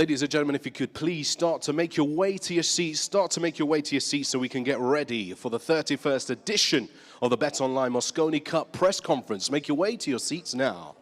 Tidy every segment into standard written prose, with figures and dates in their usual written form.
Ladies and gentlemen, if you could please start to make your way to your seats, so we can get ready for the 31st edition of the BetOnline Mosconi Cup press conference. Make your way to your seats now.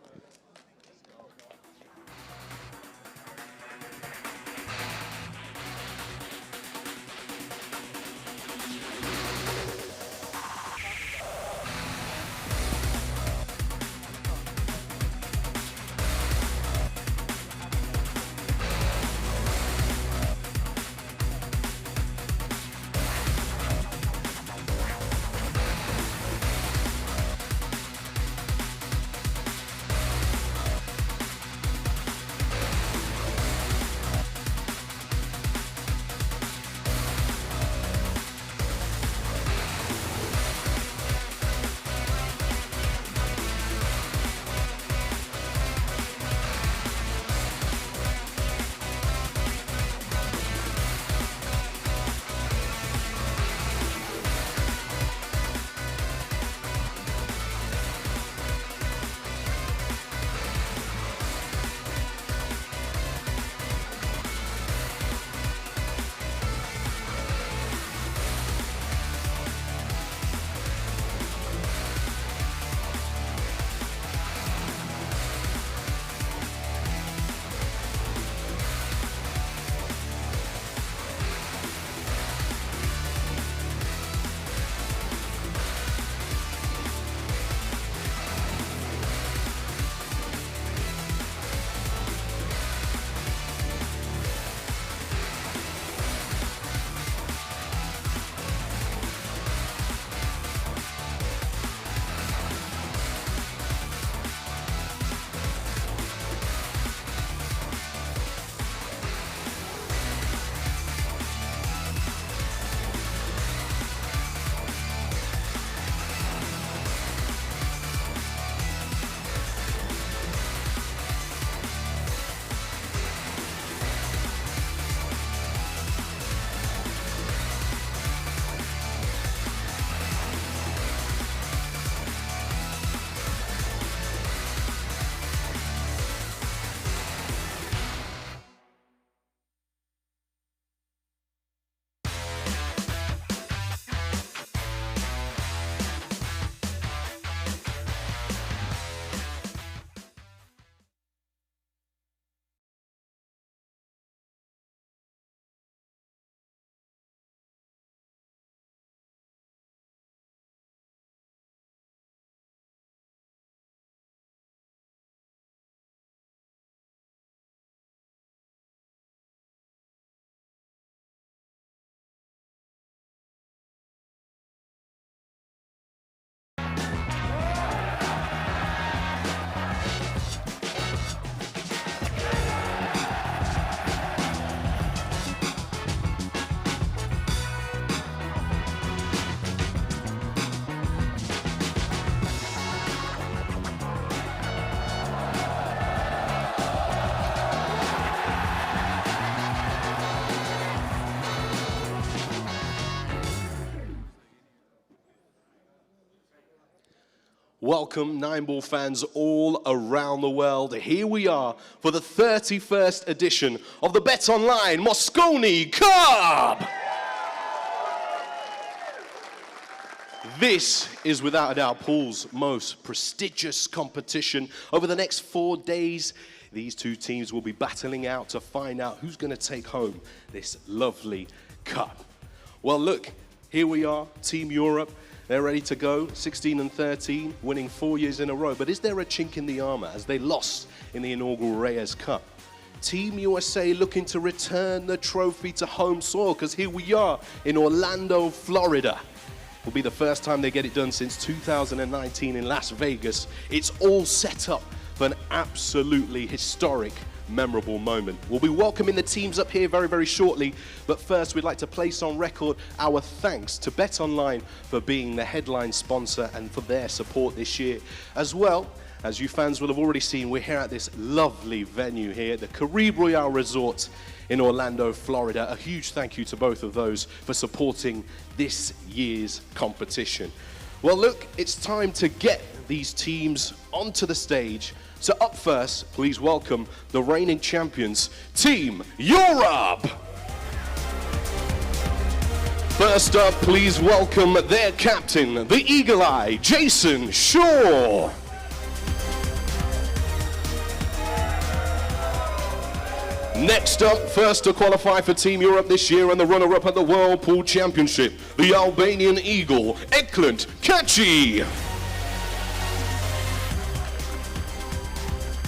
Welcome, Nineball fans all around the world. Here we are for the 31st edition of the BetOnline Mosconi Cup. This is without a doubt Paul's most prestigious competition. Over the next 4 days, these two teams will be battling out to find out who's going to take home this lovely cup. Well, look, here we are, Team Europe. They're ready to go, 16 and 13, winning 4 years in a row. But is there a chink in the armor as they lost in the inaugural Royale Cup? Team USA looking to return the trophy to home soil, because here we are in Orlando, Florida. Will be the first time they get it done since 2019 in Las Vegas. It's all set up for an absolutely historic, memorable moment. We'll be welcoming the teams up here very, very shortly, but first we'd like to place on record our thanks to BetOnline for being the headline sponsor and for their support this year. As well, as you fans will have already seen, we're here at this lovely venue here, the Caribe Royale Resort in Orlando, Florida. A huge thank you to both of those for supporting this year's competition. Well, look, it's time to get these teams onto the stage So up first, please welcome the reigning champions, Team Europe. First up, please welcome their captain, the Eagle Eye, Jason Shaw. Next up, first to qualify for Team Europe this year and the runner-up at the Whirlpool Championship, the Albanian Eagle, Eklant Kaci.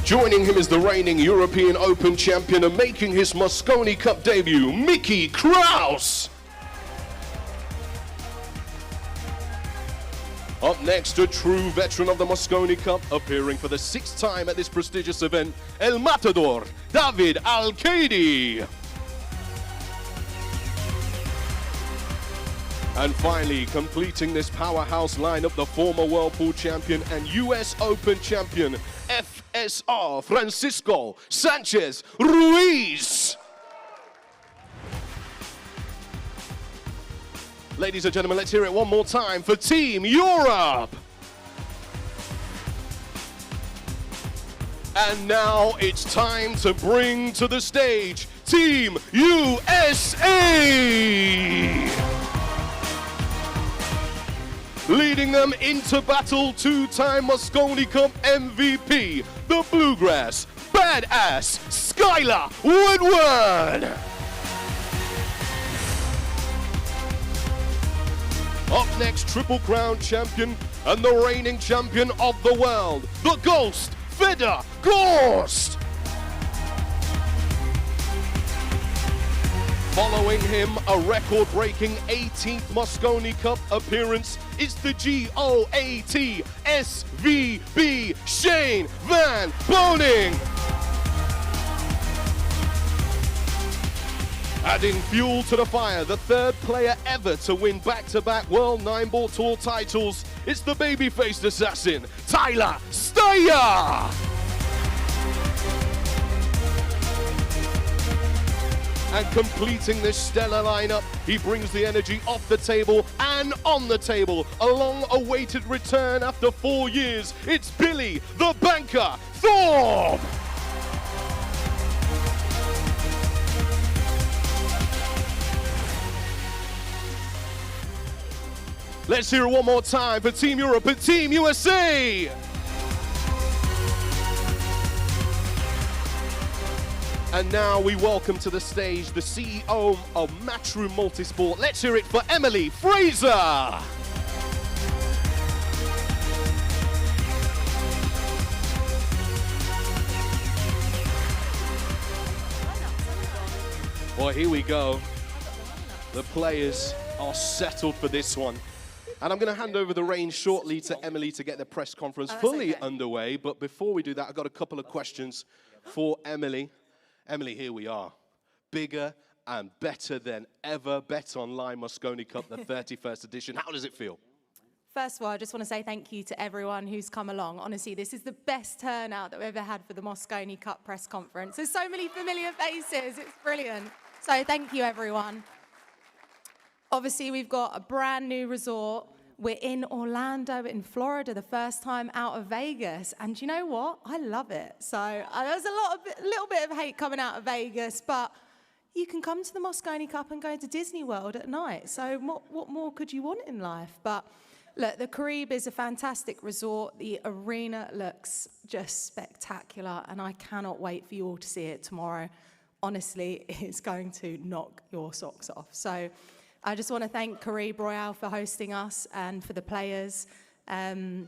Joining him is the reigning European Open champion and making his Mosconi Cup debut, Mickey Kraus. Up next, a true veteran of the Mosconi Cup, appearing for the 6th time at this prestigious event, El Matador, David Al-Qaidi. And finally, completing this powerhouse lineup, the former Whirlpool champion and US Open champion, FSR Francisco Sanchez Ruiz. Ladies and gentlemen, let's hear it one more time for Team Europe. And now it's time to bring to the stage Team USA. Leading them into battle, 2-time Mosconi Cup MVP, the Bluegrass Badass Skylar Woodward. Up next, Triple Crown champion and the reigning champion of the world, the Ghost Fedor Gorst. Following him, a record-breaking 18th Mosconi Cup appearance is the GOAT SVB Shane Van Boning. Adding fuel to the fire, the 3rd player ever to win back-to-back World Nineball Tour titles, it's the baby-faced assassin, Tyler Steyer! And completing this stellar lineup, he brings the energy off the table and on the table. A long-awaited return after 4 years, it's Billy the Banker Thorpe! Let's hear it one more time for Team Europe and Team USA. And now we welcome to the stage the CEO of Matchroom Multisport. Let's hear it for Emily Fraser. Well, here we go. The players are settled for this one. And I'm going to hand over the reins shortly to Emily to get the press conference fully underway. But before we do that, I've got a couple of questions for Emily. Emily, here we are. Bigger and better than ever. BetOnline Mosconi Cup, the 31st edition. How does it feel? First of all, I just want to say thank you to everyone who's come along. Honestly, this is the best turnout that we've ever had for the Mosconi Cup press conference. There's so many familiar faces. It's brilliant. So thank you, everyone. Obviously, we've got a brand new resort. We're in Orlando, in Florida, the first time out of Vegas. And you know what? I love it. So there's a little bit of hate coming out of Vegas, but you can come to the Mosconi Cup and go to Disney World at night. So what more could you want in life? But look, the Caribe is a fantastic resort. The arena looks just spectacular, and I cannot wait for you all to see it tomorrow. Honestly, it's going to knock your socks off. So I just want to thank Caribe Royale for hosting us and for the players. You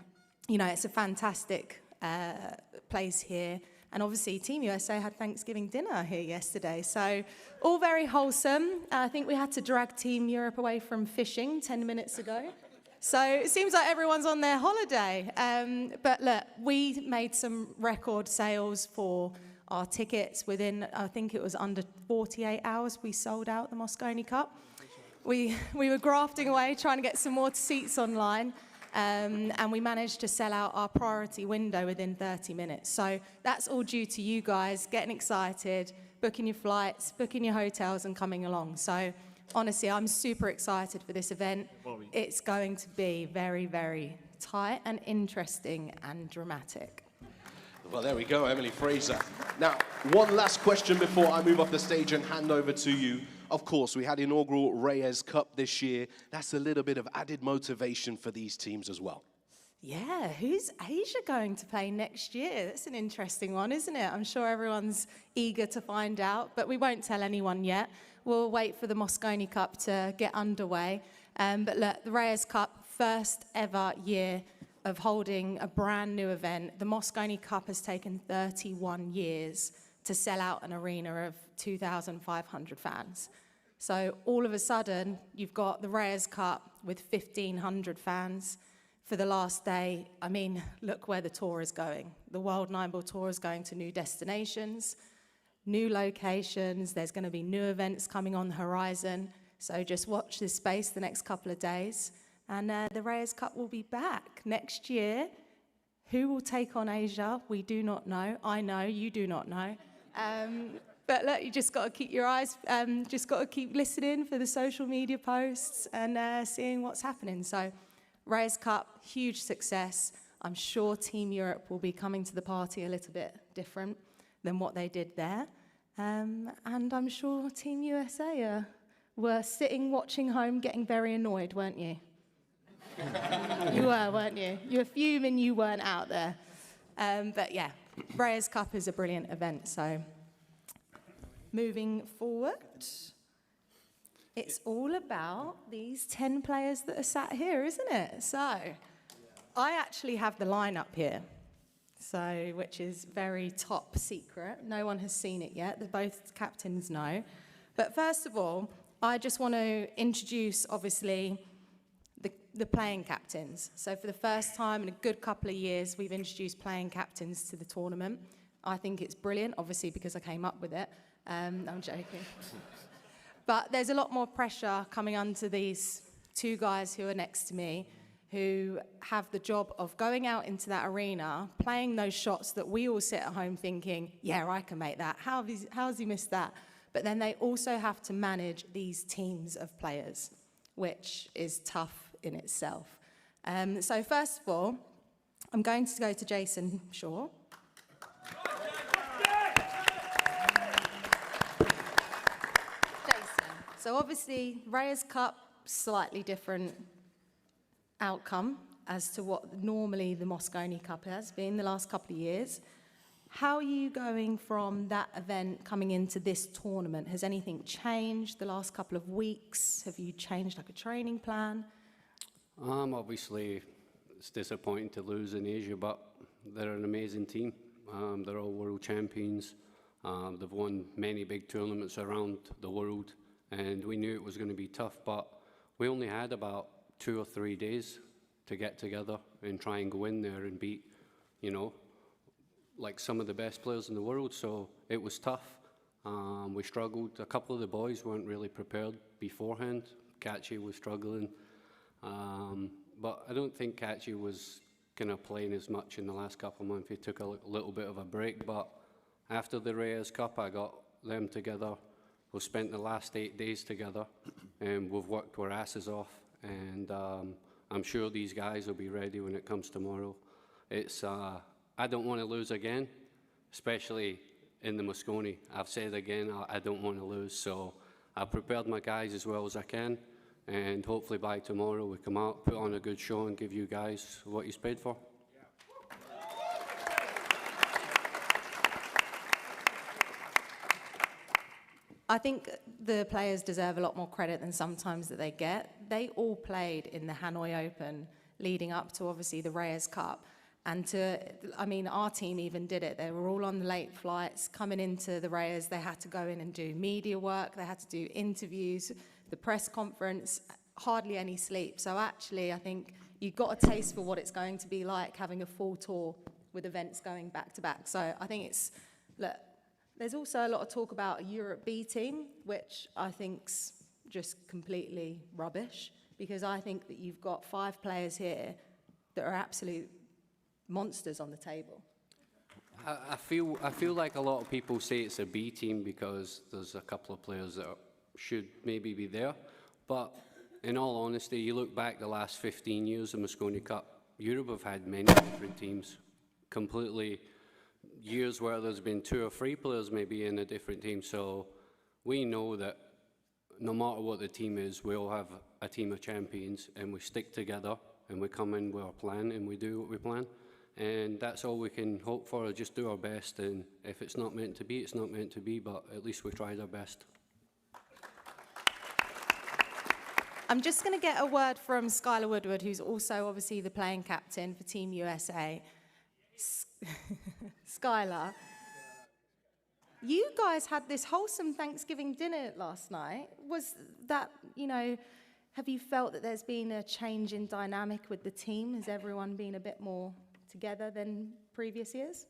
know, it's a fantastic place here. And obviously, Team USA had Thanksgiving dinner here yesterday. So all very wholesome. I think we had to drag Team Europe away from fishing 10 minutes ago. So it seems like everyone's on their holiday. But look, we made some record sales for our tickets within, I think it was under 48 hours, we sold out the Mosconi Cup. We were grafting away, trying to get some more seats online, and we managed to sell out our priority window within 30 minutes. So that's all due to you guys getting excited, booking your flights, booking your hotels, and coming along. So honestly, I'm super excited for this event. It's going to be very, very tight and interesting and dramatic. Well, there we go, Emily Fraser. Now, one last question before I move off the stage and hand over to you. Of course, we had the inaugural Reyes Cup this year. That's a little bit of added motivation for these teams as well. Yeah, who's Asia going to play next year? That's an interesting one, isn't it? I'm sure everyone's eager to find out, but we won't tell anyone yet. We'll wait for the Mosconi Cup to get underway. But look, the Reyes Cup, first ever year of holding a brand new event. The Mosconi Cup has taken 31 years to sell out an arena of 2,500 fans. So all of a sudden, you've got the Reyes Cup with 1,500 fans. For the last day, I mean, look where the tour is going. The World Nineball Tour is going to new destinations, new locations. There's going to be new events coming on the horizon. So just watch this space the next couple of days. And the Reyes Cup will be back next year. Who will take on Asia? We do not know. I know, you do not know. But look, you just got to keep your eyes, just got to keep listening for the social media posts and seeing what's happening. So Reyes Cup, huge success. I'm sure Team Europe will be coming to the party a little bit different than what they did there. And I'm sure Team USA were sitting, watching home, getting very annoyed, weren't you? You were, weren't you? You were fuming you weren't out there. But yeah, Reyes Cup is a brilliant event. So moving forward, it's all about these 10 players that are sat here, isn't it? So I actually have the lineup here, so which is very top secret. No one has seen it yet. Both captains know. But first of all, I just want to introduce, obviously, the playing captains. So for the first time in a good couple of years, we've introduced playing captains to the tournament. I think it's brilliant, obviously, because I came up with it. I'm joking. But there's a lot more pressure coming onto these two guys who are next to me, who have the job of going out into that arena, playing those shots that we all sit at home thinking, yeah, I can make that. How has he missed that? But then they also have to manage these teams of players, which is tough in itself. So first of all, I'm going to go to Jason Shaw. So obviously, Reyes Cup, slightly different outcome as to what normally the Mosconi Cup has been the last couple of years. How are you going from that event coming into this tournament? Has anything changed the last couple of weeks? Have you changed like a training plan? Obviously, it's disappointing to lose in Asia, but they're an amazing team. They're all world champions. They've won many big tournaments around the world. And we knew it was going to be tough, but we only had about 2 or 3 days to get together and try and go in there and beat, you know, like some of the best players in the world. So it was tough. We struggled. A couple of the boys weren't really prepared beforehand. Kachi was struggling. But I don't think Kachi was kind of playing as much in the last couple of months. He took a little bit of a break. But after the Reyes Cup, I got them together. We've spent the last 8 days together, and we've worked our asses off, and I'm sure these guys will be ready when it comes tomorrow. It's I don't want to lose again, especially in the Mosconi. I've said again, I don't want to lose, so I've prepared my guys as well as I can, and hopefully by tomorrow we come out, put on a good show, and give you guys what you paid for. I think the players deserve a lot more credit than sometimes that they get. They all played in the Hanoi Open leading up to obviously the Reyes Cup. And I mean, our team even did it. They were all on the late flights coming into the Reyes. They had to go in and do media work. They had to do interviews, the press conference, hardly any sleep. So actually, I think you got a taste for what it's going to be like having a full tour with events going back to back. So I think it's, look, there's also a lot of talk about a Europe B team, which I think's just completely rubbish, because I think that you've got 5 players here that are absolute monsters on the table. I feel like a lot of people say it's a B team because there's a couple of players that should maybe be there. But in all honesty, you look back the last 15 years of Mosconi Cup, Europe have had many different teams, completely years where there's been 2 or 3 players maybe in a different team. So we know that no matter what the team is, we'll have a team of champions, and we stick together, and we come in with our plan, and we do what we plan. And that's all we can hope for, is just do our best. And if it's not meant to be, it's not meant to be, but at least we tried our best. I'm just going to get a word from Skylar Woodward, who's also obviously the playing captain for Team USA. Skylar, you guys had this wholesome Thanksgiving dinner last night. Was that, have you felt that there's been a change in dynamic with the team? Has everyone been a bit more together than previous years?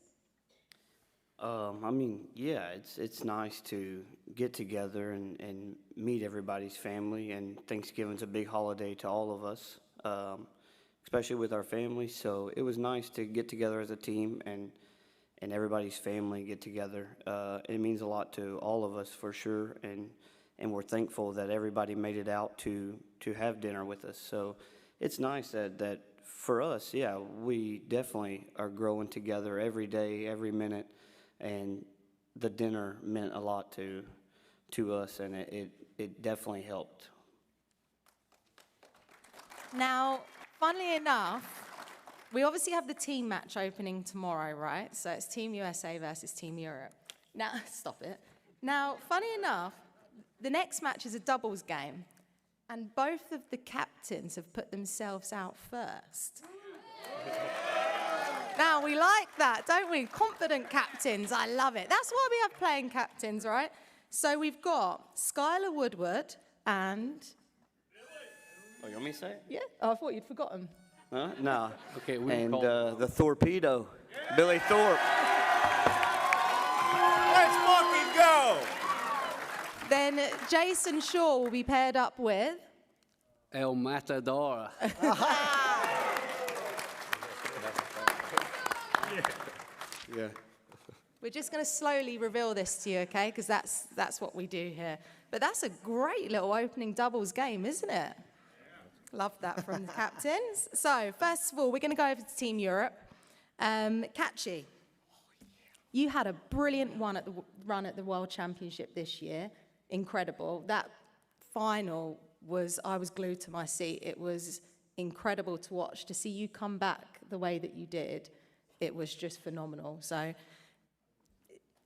Yeah, it's nice to get together and meet everybody's family, and Thanksgiving's a big holiday to all of us, especially with our families. So it was nice to get together as a team and everybody's family get together. It means a lot to all of us for sure, and we're thankful that everybody made it out to have dinner with us. So it's nice that for us, yeah, we definitely are growing together every day, every minute. And the dinner meant a lot to us, and it definitely helped. Now, funnily enough, we obviously have the team match opening tomorrow, right? So it's Team USA versus Team Europe. Now, stop it. Now, funny enough, the next match is a doubles game, and both of the captains have put themselves out first. Now, we like that, don't we? Confident captains, I love it. That's why we have playing captains, right? So we've got Skylar Woodward and... Oh, you want me to say it? Yeah, I thought you'd forgotten. Huh? No. Okay, and the Torpedo, Billy Thorpe. Let's fucking go! Then Jason Shaw will be paired up with... El Matador. Yeah. We're just going to slowly reveal this to you, okay? Because that's what we do here. But that's a great little opening doubles game, isn't it? Love that from the captains. So, first of all, we're going to go over to Team Europe. Catchy, you had a brilliant run at the World Championship this year. Incredible. That final I was glued to my seat. It was incredible to watch. To see you come back the way that you did, it was just phenomenal. So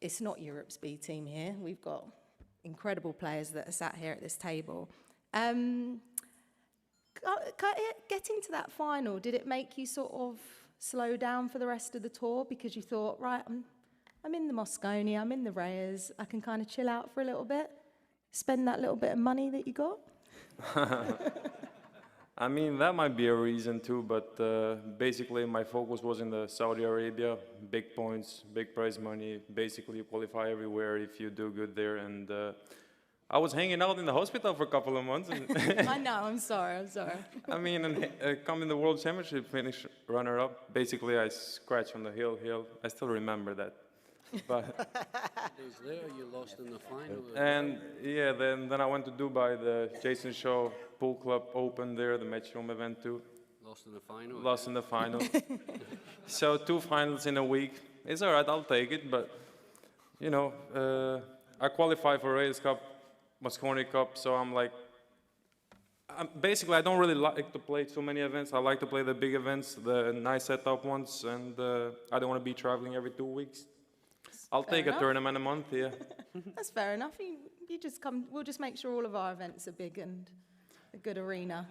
it's not Europe's B team here. We've got incredible players that are sat here at this table. Getting to that final, did it make you sort of slow down for the rest of the tour because you thought, right, I'm in the Mosconi, I'm in the Reyes, I can kind of chill out for a little bit, spend that little bit of money that you got? I mean, that might be a reason too, but basically my focus was in the Saudi Arabia, big points, big prize money, basically you qualify everywhere if you do good there, and I was hanging out in the hospital for a couple of months. And I know, I'm sorry. I mean, and come in the World Championship, finish runner-up, basically I scratched on the hill, I still remember that. But Days there, you lost in the final. and yeah, then I went to Dubai, the Jason Shaw Pool Club Open there, the Matchroom event too. Lost in the final. Lost in the final. So 2 finals in a week. It's all right, I'll take it. But, you know, I qualify for Royale Cup, Mosconi Cup, so I'm like, basically I don't really like to play too many events. I like to play the big events, the nice setup ones, and I don't want to be traveling every 2 weeks. I'll take a tournament a month, yeah. That's fair enough. You just come. We'll just make sure all of our events are big and a good arena.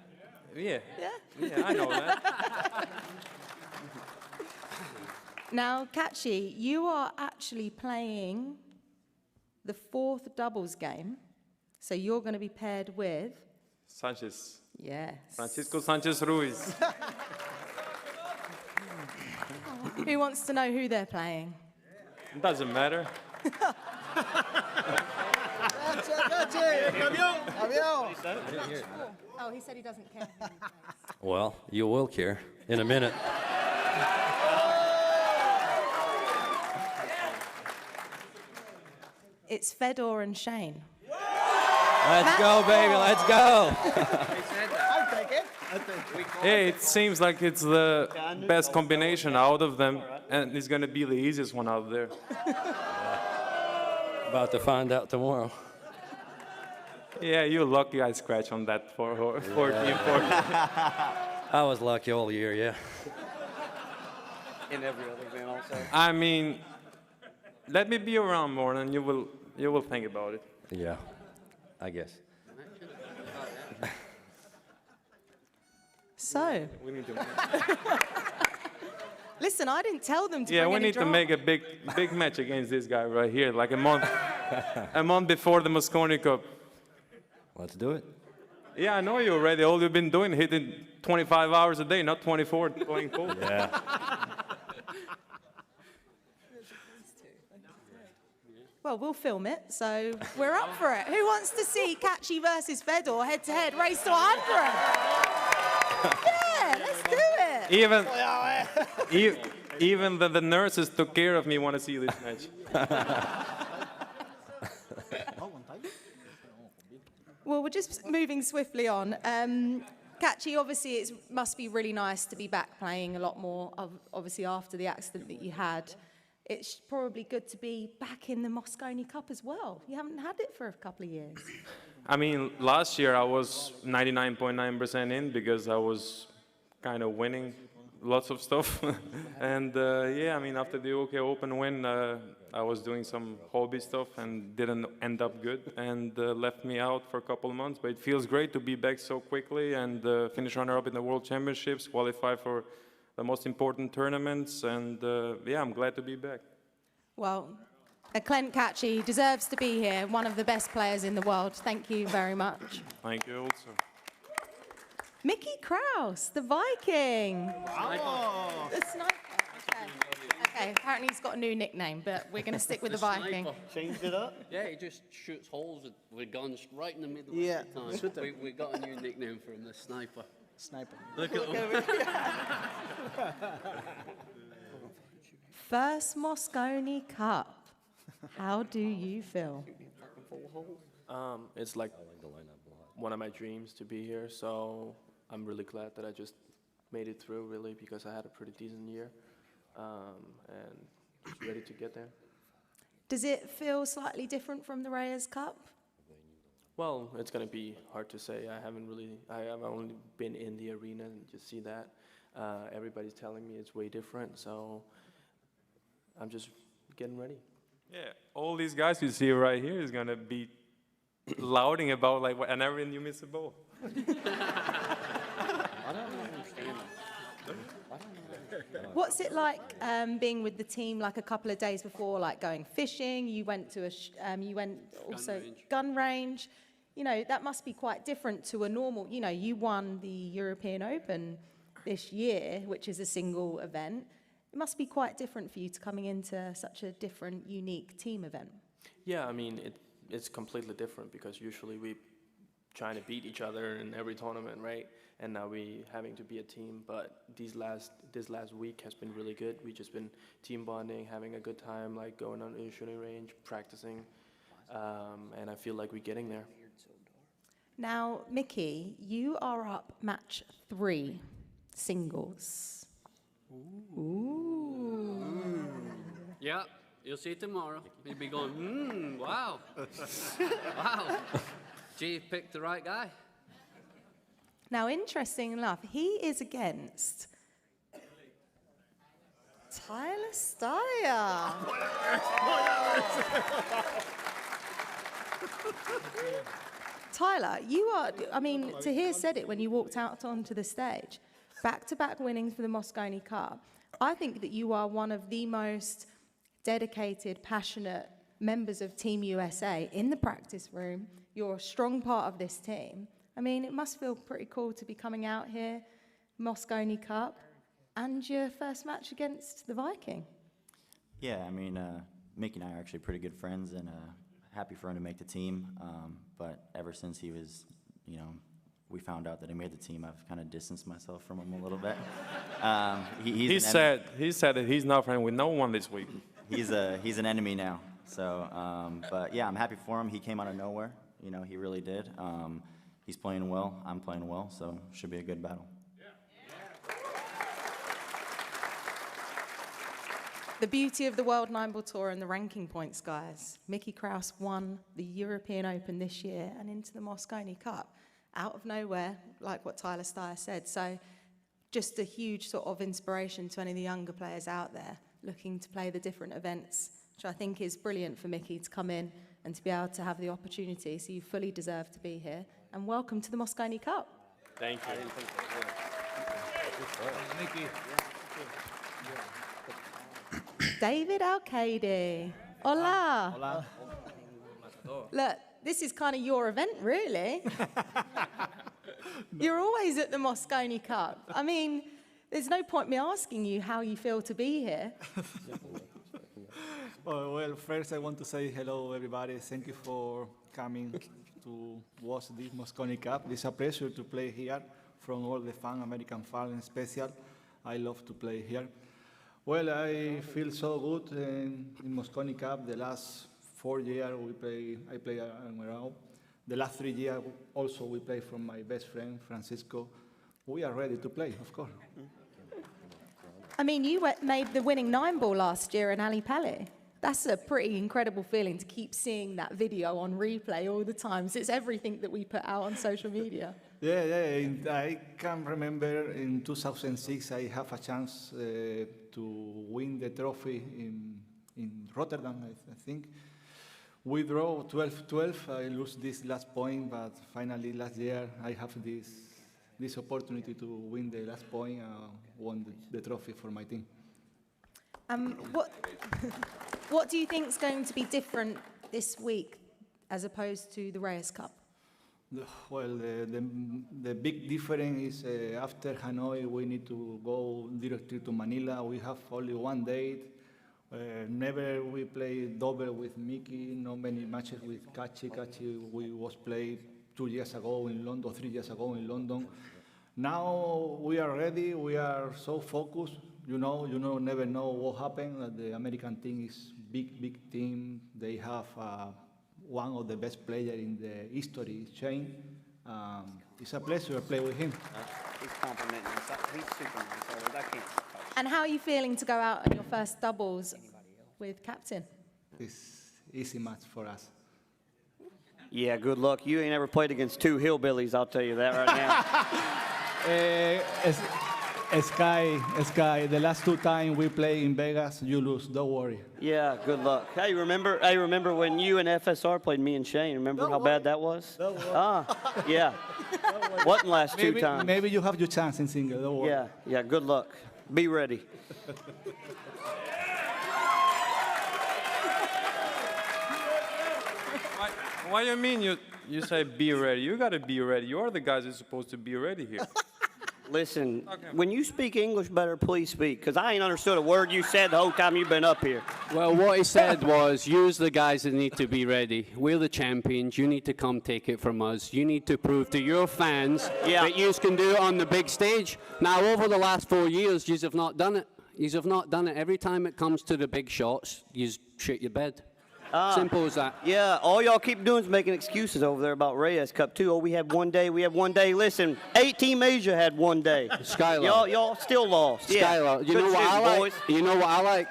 Yeah. Yeah. Yeah, I know that. Now, Catchy, you are actually playing the 4th doubles game, so you're going to be paired with Sanchez. yes, Francisco Sanchez Ruiz. Who wants to know who they're playing? Doesn't matter. Oh, he said he doesn't care. Well, you will care in a minute. It's Fedor and Shane. Let's go, baby. Let's go. Hey, it seems like it's the best combination out of them. and it's going to be the easiest one out there. About to find out tomorrow. Yeah, you're lucky I scratched on that 14. I was lucky all year, yeah. In every other event also. I mean, let me be around more, and you will think about it. Yeah, I guess. So, We need to. listen, I didn't tell them to Yeah, bring we any need to drama. make a big match against this guy right here, like a month before the Mosconi Cup. Let's do it. Yeah, I know you already. All you've been doing, hitting 25 hours a day, not 24 playing pool. Yeah. Well, we'll film it, so we're up for it. Who wants to see Catchy versus Fedor head-to-head race to 100? Yeah, let's do it. Even the nurses took care of me. Want to see this match? Well, we're just moving swiftly on. Catchy, obviously, it must be really nice to be back playing a lot more, obviously, after the accident that you had. It's probably good to be back in the Mosconi Cup as well. You haven't had it for a couple of years. I mean, last year I was 99.9% in because I was kind of winning lots of stuff. And yeah, I mean, after the UK Open win, I was doing some hobby stuff and didn't end up good and left me out for a couple of months. But it feels great to be back so quickly and finish runner-up in the World Championships, qualify for the most important tournaments, and yeah, I'm glad to be back. Well, Clint Catchy deserves to be here, one of the best players in the world. Thank you very much. Thank you also. Mickey Kraus, the Viking. Wow. The sniper. Okay, apparently he's got a new nickname, but we're going to stick with the Viking. Sniper. Changed it up? Yeah, he just shoots holes with guns right in the middle Yeah, every time. We got a new nickname for him, the Sniper. Sniper. Look at him. First Mosconi Cup. How do you feel? It's like one of my dreams to be here, so I'm really glad that I just made it through, really, because I had a pretty decent year, and just ready to get there. Does it feel slightly different from the Reyes Cup? Well, it's gonna be hard to say. I have only been in the arena and just see that. Everybody's telling me it's way different, so I'm just getting ready. Yeah, all these guys you see right here is gonna be lauding about like whenever you miss a ball. What's it like being with the team like a couple of days before, like going fishing? You went to gun range. You know, that must be quite different to a normal, you know, you won the European Open this year, which is a single event. It must be quite different for you to coming into such a different, unique team event. Yeah, I mean, it's completely different because usually we trying to beat each other in every tournament, right? And now we having to be a team. But this last week has been really good. We just been team bonding, having a good time, like going on the shooting range, practicing, and I feel like we're getting there. Now, Mickey, you are up match 3, singles. Ooh. Yeah, you'll see it tomorrow. You'll be going, wow. Wow. Gee, picked the right guy. Now, interesting enough, he is against Tyler Steyer. Tyler, you are, I mean, Tahir said it when you walked out onto the stage. Back-to-back winnings for the Mosconi Cup. I think that you are one of the most dedicated, passionate members of Team USA in the practice room. You're a strong part of this team. I mean, it must feel pretty cool to be coming out here, Mosconi Cup, and your first match against the Viking. Yeah, I mean, Mickey and I are actually pretty good friends, and happy for him to make the team. But ever since he was, you know, we found out that he made the team, I've kind of distanced myself from him a little bit. He said that he's not friends with no one this week. He's an enemy now. So, but yeah, I'm happy for him. He came out of nowhere. You know, he really did. He's playing well. I'm playing well. So, should be a good battle. The beauty of the World Nineball Tour and the ranking points, guys. Mickey Krause won the European Open this year and into the Mosconi Cup out of nowhere, like what Tyler Steyer said. So just a huge sort of inspiration to any of the younger players out there looking to play the different events, which I think is brilliant for Mickey to come in and to be able to have the opportunity. So you fully deserve to be here. And welcome to the Mosconi Cup. Thank you. Mickey. David Alcade. Hola. Hola. Look, this is kind of your event, really. You're always at the Mosconi Cup. I mean, there's no point me asking you how you feel to be here. Well, first I want to say hello, everybody. Thank you for coming to watch this Mosconi Cup. It's a pleasure to play here from all the fans, American fans in special. I love to play here. Well, I feel so good in Mosconi Cup. The last 4 years I play around. The last 3 years also we play from my best friend, Francisco. We are ready to play, of course. I mean, you made the winning 9-ball last year in Ali Pali. That's a pretty incredible feeling to keep seeing that video on replay all the time. So it's everything that we put out on social media. Yeah. I can remember in 2006 I have a chance to win the trophy in Rotterdam, I think. We draw 12-12. I lose this last point, but finally last year I have this opportunity to win the last point, won the trophy for my team. What do you think is going to be different this week as opposed to the Reyes Cup? Well, the big difference is after Hanoi, we need to go directly to Manila. We have only 1 day. Never we play double with Mickey, not many matches with Kachi. Kachi, we was played 2 years ago in London, 3 years ago in London. Now we are ready. We are so focused. You never know what happened. The American team is big team. They have one of the best players in the history, Shane. It's a pleasure to play with him. He's complimenting us. He's super nice. I can't touch. And how are you feeling to go out on your first doubles with captain? It's easy match for us. Yeah, good luck. You ain't ever played against 2 hillbillies, I'll tell you that right now. Sky, the last 2 times we play in Vegas, you lose, don't worry. Yeah, good luck. Hey, remember when you and FSR played me and Shane? Remember how bad that was? Don't worry. Yeah. Wasn't last 2 times. Maybe you have your chance in single, don't worry. Yeah, good luck. Be ready. Why you mean you say be ready? You got to be ready. You are the guys who's supposed to be ready here. Listen, when you speak English better, please speak, because I ain't understood a word you said the whole time you've been up here. Well, what he said was, use the guys that need to be ready. We're the champions. You need to come take it from us. You need to prove to your fans that you can do it on the big stage. Now, over the last 4 years, you have not done it. You have not done it. Every time it comes to the big shots, you shit your bed. Simple as that. Yeah, all y'all keep doing is making excuses over there about Reyes Cup, too. Oh, we had 1 day, Listen, 8 Team Asia had 1 day. Skylar. Y'all still lost. Skylar, Yeah. you know what I like? Boys. You know what I like?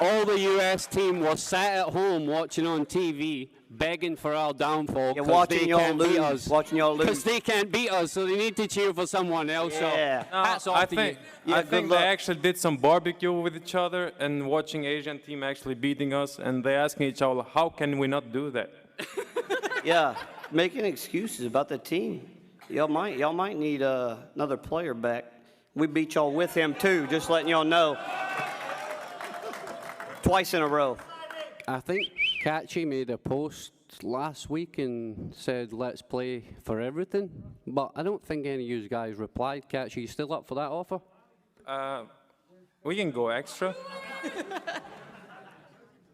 All the U.S. team was sat at home watching on TV, begging for our downfall because they can't beat us. Watching y'all lose. Because they can't beat us, so they need to cheer for someone else. Yeah. So hats off to you. I think they actually did some barbecue with each other and watching Asian team actually beating us, and they asking each other, how can we not do that? Yeah, making excuses about the team. Y'all might need another player back. We beat y'all with him too, just letting y'all know. Twice in a row. I think Kachi made a post last week and said, let's play for everything. But I don't think any of you guys replied. Kachi, you still up for that offer? We can go extra.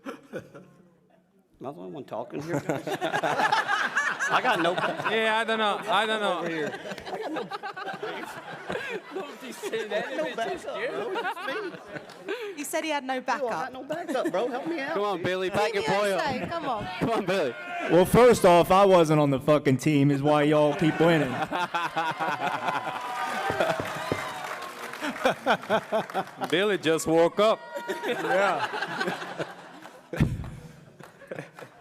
Am I the only one talking here, guys? I got no. Yeah, I don't know. Over here. Nobody's saying anything. He said he had no I backup. got no backup, bro. Help me out. Come on, Billy, back your boy up. Come on. Come on, Billy. Well, first off, I wasn't on the fucking team, is why y'all keep winning. Billy just woke up.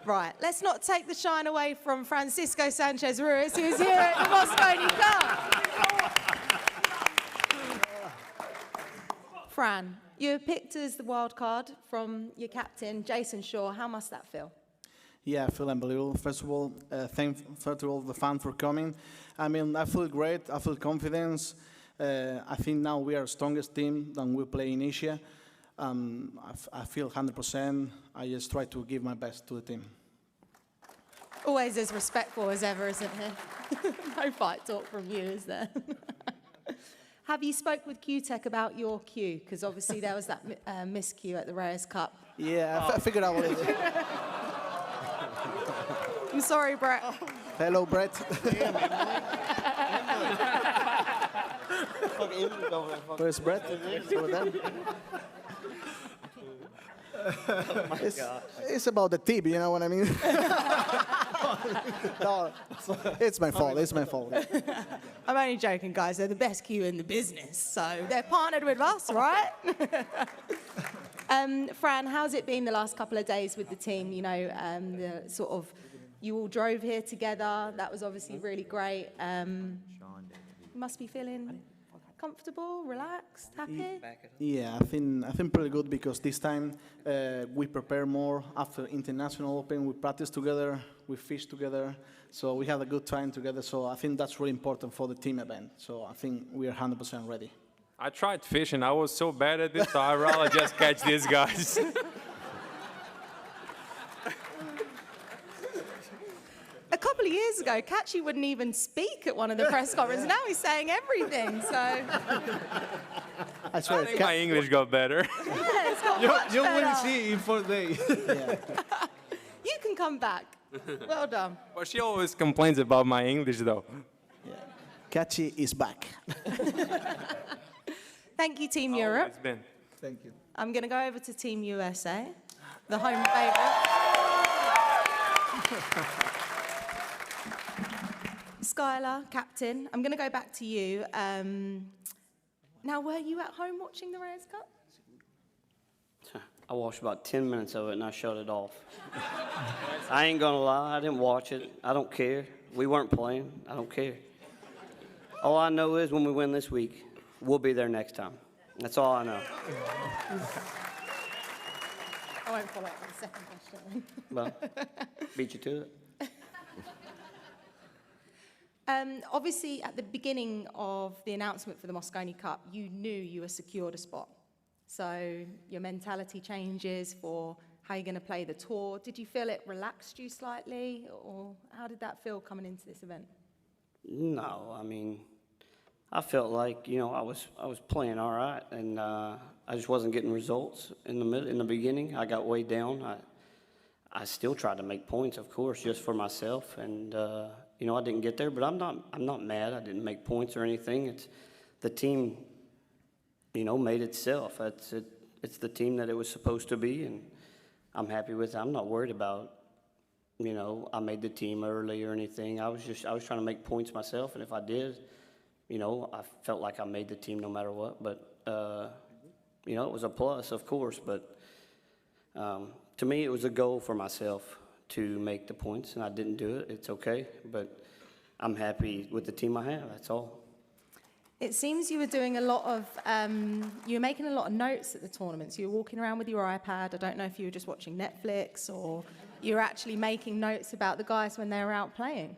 Right, let's not take the shine away from Francisco Sanchez Ruiz, who's here at the Mosconi Cup. Fran, you were picked as the wild card from your captain, Jason Shaw. How must that feel? Yeah, I feel unbelievable. First of all, first of all, the fans for coming. I mean, I feel great. I feel confidence. I think now we are the strongest team than we play in Asia. I feel 100%. I just try to give my best to the team. Always as respectful as ever, isn't he? No fight talk from you, is there? Have you spoke with Q-Tech about your cue? Because obviously there was that miscue at the Reyes Cup. Yeah, I figured out what it is. I'm sorry, Brett. Hello, Brett. Where's Brett? It's about the tip, you know what I mean? No, it's my fault. It's my fault. I'm only joking, guys. They're the best queue in the business, so they're partnered with us, right? Fran, how's it been the last couple of days with the team? You know, the sort of you all drove here together. That was obviously really great. You must be feeling comfortable, relaxed, happy? Yeah, I think pretty good because this time we prepare more after International Open. We practice together, we fish together, so we had a good time together. So I think that's really important for the team event. So I think we are 100% ready. I tried fishing. I was so bad at it, so I'd rather just catch these guys. A couple of years ago, Kachi wouldn't even speak at one of the press conferences. Now he's saying everything, so... I swear, I think my English got better. Yeah, it's got much you better. will see in 4 days. Yeah. You can come back. Well done. But she always complains about my English, though. Kachi is back. Thank you, Team Europe. It's been. Thank you. I'm going to go over to Team USA, the home favourite. Skylar, captain, I'm going to go back to you. Now, were you at home watching the Reyes Cup? I watched about 10 minutes of it and I shut it off. I ain't gonna lie, I didn't watch it. I don't care. We weren't playing. I don't care. All I know is when we win this week, we'll be there next time. That's all I know. I won't follow up with the second question. Well, beat you to it. Obviously, at the beginning of the announcement for the Mosconi Cup, you knew you were secured a spot. So your mentality changes for how you're going to play the tour. Did you feel it relaxed you slightly, or how did that feel coming into this event? No, I mean, I felt like, you know, I was playing all right, and I just wasn't getting results in the beginning. I got way down. I still tried to make points, of course, just for myself, and you know, I didn't get there, but I'm not mad. I didn't make points or anything. It's the team, you know, made itself. It's the team that it was supposed to be, and I'm happy with it. I'm not worried about, you know, I made the team early or anything. I was trying to make points myself, and if I did, you know, I felt like I made the team no matter what. But you know, it was a plus, of course. But to me, it was a goal for myself to make the points, and I didn't do it. It's okay, but I'm happy with the team I have. That's all. It seems you were doing a lot of, you were making a lot of notes at the tournaments. You were walking around with your iPad. I don't know if you were just watching Netflix or you were actually making notes about the guys when they were out playing.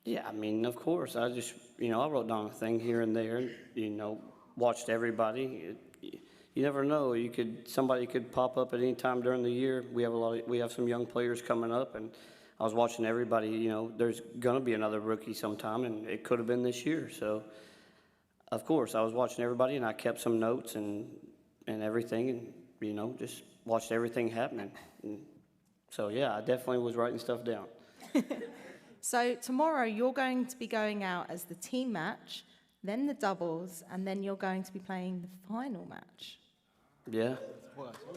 Yeah, I mean, of course. I just, you know, I wrote down a thing here and there, you know, watched everybody. You never know. Somebody could pop up at any time during the year. We have some young players coming up, and I was watching everybody. You know, there's gonna be another rookie sometime, and it could have been this year. So, of course, I was watching everybody, and I kept some notes and everything, and you know, just watched everything happening. And so, yeah, I definitely was writing stuff down. So tomorrow you're going to be going out as the team match, then the doubles, and then you're going to be playing the final match. Yeah.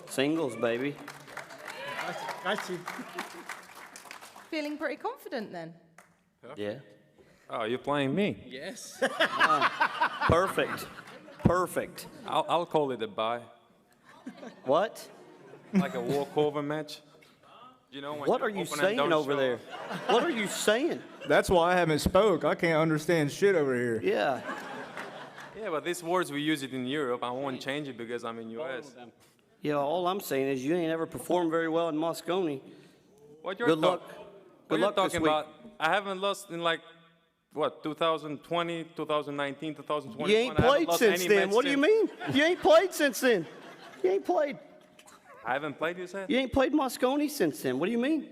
Singles, baby. Feeling pretty confident then? Yeah. Oh, you're playing me? Perfect. Perfect. I'll call it a bye. What? Like a walkover match. You know, when What your are you opponent saying don't over show there? up. What are you saying? That's why I haven't spoke. I can't understand shit over here. Yeah. Yeah, but these words, we use it in Europe. I won't change it because I'm in US. Yeah, all I'm saying is you ain't ever performed very well in Mosconi. What you're Good luck. What Good you're luck this talking week. about? I haven't lost in like, what, 2020, 2019, 2021? You ain't I haven't played lost since any then. match What do you since. mean? You ain't played since then. You ain't played. I haven't played, you said? You ain't played Mosconi since then. What do you mean?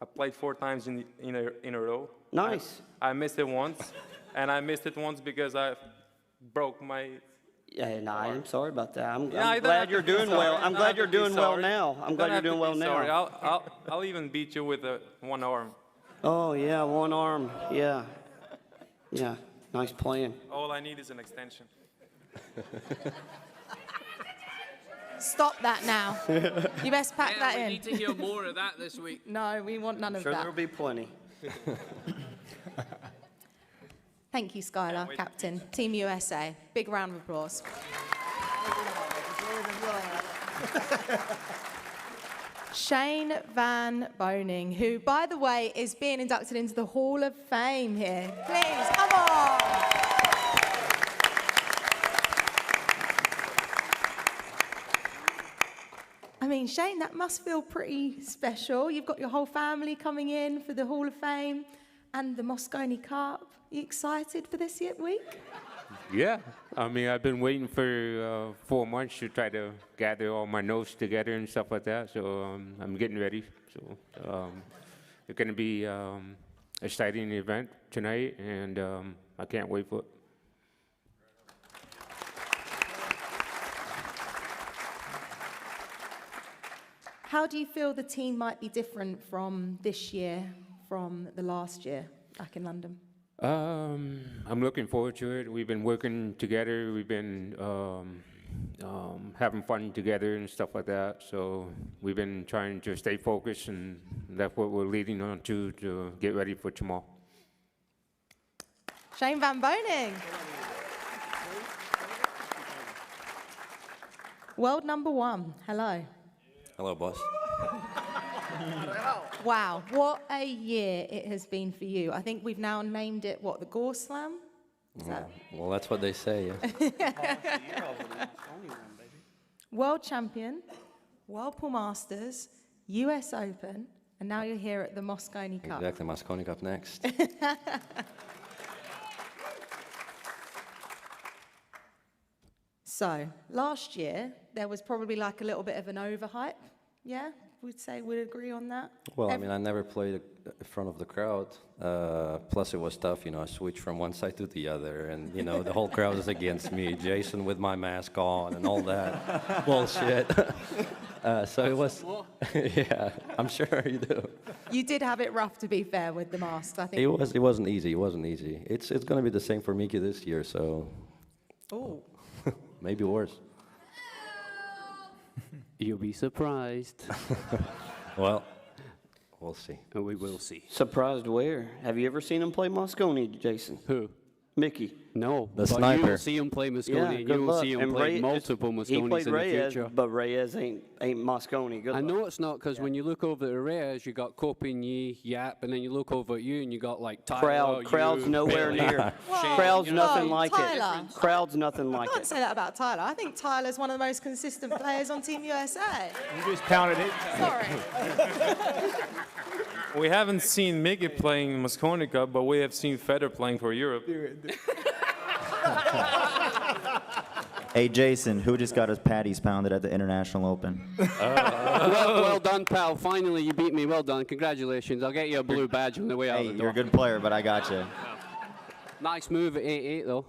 I played 4 times in a row. Nice. I missed it once, and I missed it once because I broke my. Yeah, no, I'm sorry about that. I'm Yeah, you don't glad have you're to be doing sorry. well. You I'm don't glad have you're to be doing well sorry. now. I'm You glad don't you're have to doing well be sorry. now. I'll even beat you with one arm. Oh, yeah, one arm. Yeah. Yeah, nice playing. All I need is an extension. Stop that now. You best pack that we in. need to hear more of that this week. No, we want none of Sure, that. there'll be plenty. Thank you, Skylar, captain, Team USA. Big round of applause. Shane Van Boning, who, by the way, is being inducted into the Hall of Fame here. Please, come on. I mean, Shane, that must feel pretty special. You've got your whole family coming in for the Hall of Fame and the Mosconi Cup. Are you excited for this week? Yeah, I mean, I've been waiting for 4 months to try to gather all my notes together and stuff like that. So I'm getting ready. So it's going to be an exciting event tonight, and I can't wait for it. How do you feel the team might be different from this year, from the last year back in London? I'm looking forward to it. We've been working together. We've been having fun together and stuff like that. So we've been trying to stay focused, and that's what we're leading on to get ready for tomorrow. Shane Van Boning. World number 1. Hello. Hello, boss. Wow, what a year it has been for you. I think we've now named it, what, the Gore Slam? Well, that's what they say, yeah. World champion, World Pool Masters, US Open, and now you're here at the Mosconi Cup. Exactly, Mosconi Cup next. So, last year, there was probably like a little bit of an overhype, yeah? We'd agree on that? Well, I mean, I never played in front of the crowd. Plus, it was tough, you know. I switched from one side to the other, and, you know, the whole crowd is against me. Jason with my mask on and all that bullshit. So it was, yeah, I'm sure you do. You did have it rough, to be fair, with the masks, I think. It wasn't easy. It wasn't easy. It's going to be the same for Miki this year, so Ooh. maybe worse. You'll be surprised. Well, we'll see. And we will see. Surprised where? Have you ever seen him play Mosconi, Jason? Who? Mickey. No, The but sniper. you will see him play Mosconi, Yeah, and good you will luck. see him And play Ray- multiple He Mosconis played in the Reyes, future. but Reyes ain't Mosconi. Good I luck. know it's not, because when you look over at Reyes, you got Copigny, Yap, and then you look over at you and you got like Tyler. Crowd's you, nowhere Bailey, near. Shane, Crowd's you know, nothing like Tyler. it. Crowd's nothing I like can't it. say that about Tyler. I think Tyler's one of the most consistent players on Team USA. You just counted it. Sorry. We haven't seen Mickey playing Mosconi Cup, but we have seen Federer playing for Europe. Hey, Jason, who just got his patties pounded at the International Open? well done, pal. Finally, you beat me. Well done. Congratulations. I'll get you a blue badge on the way out Hey, the door. you're a good player, but I got you. Nice move at 8-8, though.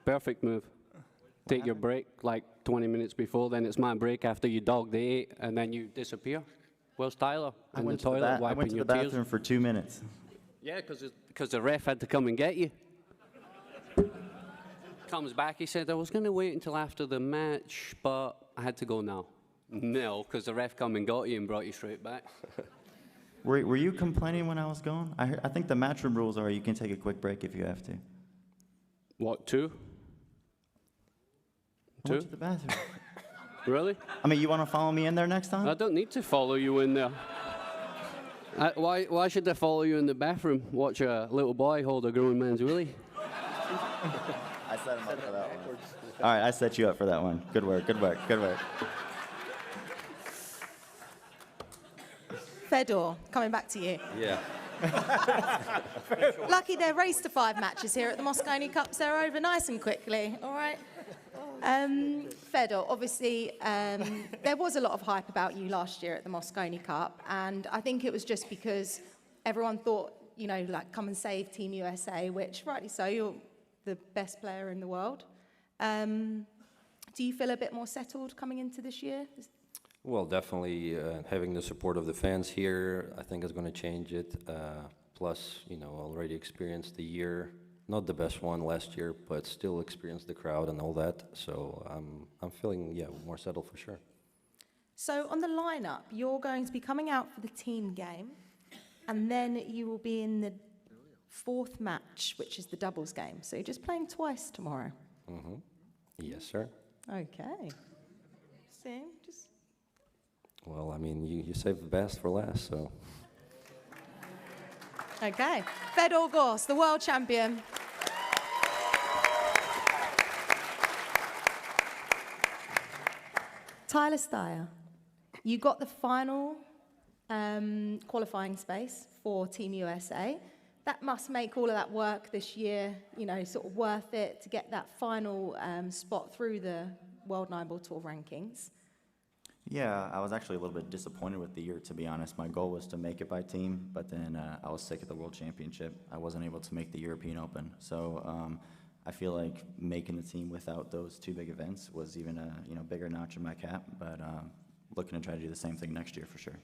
Perfect move. Take your break like 20 minutes before, then it's my break after you dog the 8, and then you disappear. Where's Tyler? I In went the to the, toilet, I wiping went to your the tears. bathroom for 2 minutes. Yeah, because the ref had to come and get you. Comes back, he said, I was going to wait until after the match, but I had to go now. No, because the ref come and got you and brought you straight back. Were you complaining when I was gone? I think the matchroom rules are you can take a quick break if you have to. What, 2? I went to the bathroom. Really? I mean, you want to follow me in there next time? I don't need to follow you in there. Why should I follow you in the bathroom? Watch a little boy hold a grown man's willy? I set him up for that one. All right, I set you up for that one. Good work, good work, good work. Fedor, coming back to you. Yeah. Lucky they're race to 5 matches here at the Mosconi Cup, so they're over nice and quickly, all right? Fedor, obviously, there was a lot of hype about you last year at the Mosconi Cup, and I think it was just because everyone thought, you know, like, come and save Team USA, which, rightly so, you're the best player in the world. Do you feel a bit more settled coming into this year? Well, definitely having the support of the fans here, I think is going to change it. Plus, you know, already experienced the year, not the best one last year, but still experienced the crowd and all that. So I'm feeling, yeah, more settled for sure. So on the lineup, you're going to be coming out for the team game, and then you will be in the 4th match, which is the doubles game. So you're just playing twice tomorrow. Mm-hmm. Yes, sir. Okay. See, just. Well, I mean, you saved the best for last, so. Okay. Fedor Gors, the world champion. Tyler Steyer, you got the final qualifying space for Team USA. That must make all of that work this year, you know, sort of worth it to get that final spot through the World Nineball Tour rankings. Yeah, I was actually a little bit disappointed with the year, to be honest. My goal was to make it by team, but then I was sick at the World Championship. I wasn't able to make the European Open. So I feel like making the team without those 2 big events was even a bigger notch in my cap, but looking to try to do the same thing next year for sure.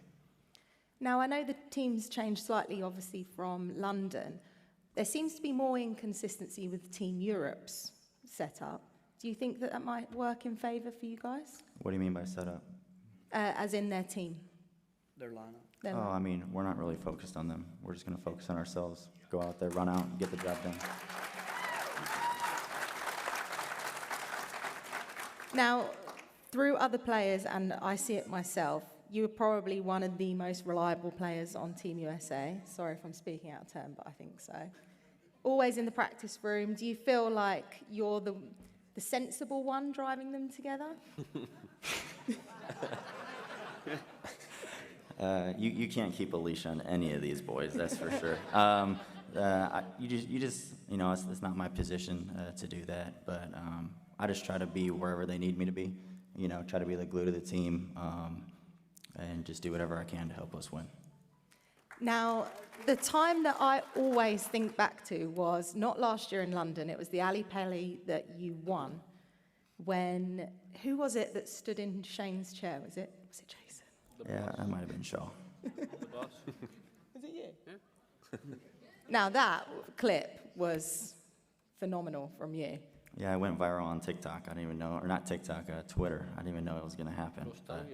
Now, I know the team's changed slightly, obviously, from London. There seems to be more inconsistency with Team Europe's setup. Do you think that might work in favour for you guys? What do you mean by setup? As in their team. Their lineup. Oh, I mean, we're not really focused on them. We're just going to focus on ourselves. Go out there, run out, and get the job done. Now, through other players, and I see it myself, you were probably one of the most reliable players on Team USA. Sorry if I'm speaking out of turn, but I think so. Always in the practice room. Do you feel like you're the sensible one driving them together? You can't keep a leash on any of these boys, that's for sure. You just, it's not my position to do that, but I just try to be wherever they need me to be. Try to be the glue to the team, and just do whatever I can to help us win. Now, the time that I always think back to was not last year in London. It was the Ali Pali that you won. Who was it that stood in Shane's chair? Was it Jason? Yeah, that might have been Shaw. Was it you? Yeah. Now, that clip was phenomenal from you. Yeah, I went viral on TikTok. I didn't even know, or not TikTok, Twitter. I didn't even know it was going to happen. But,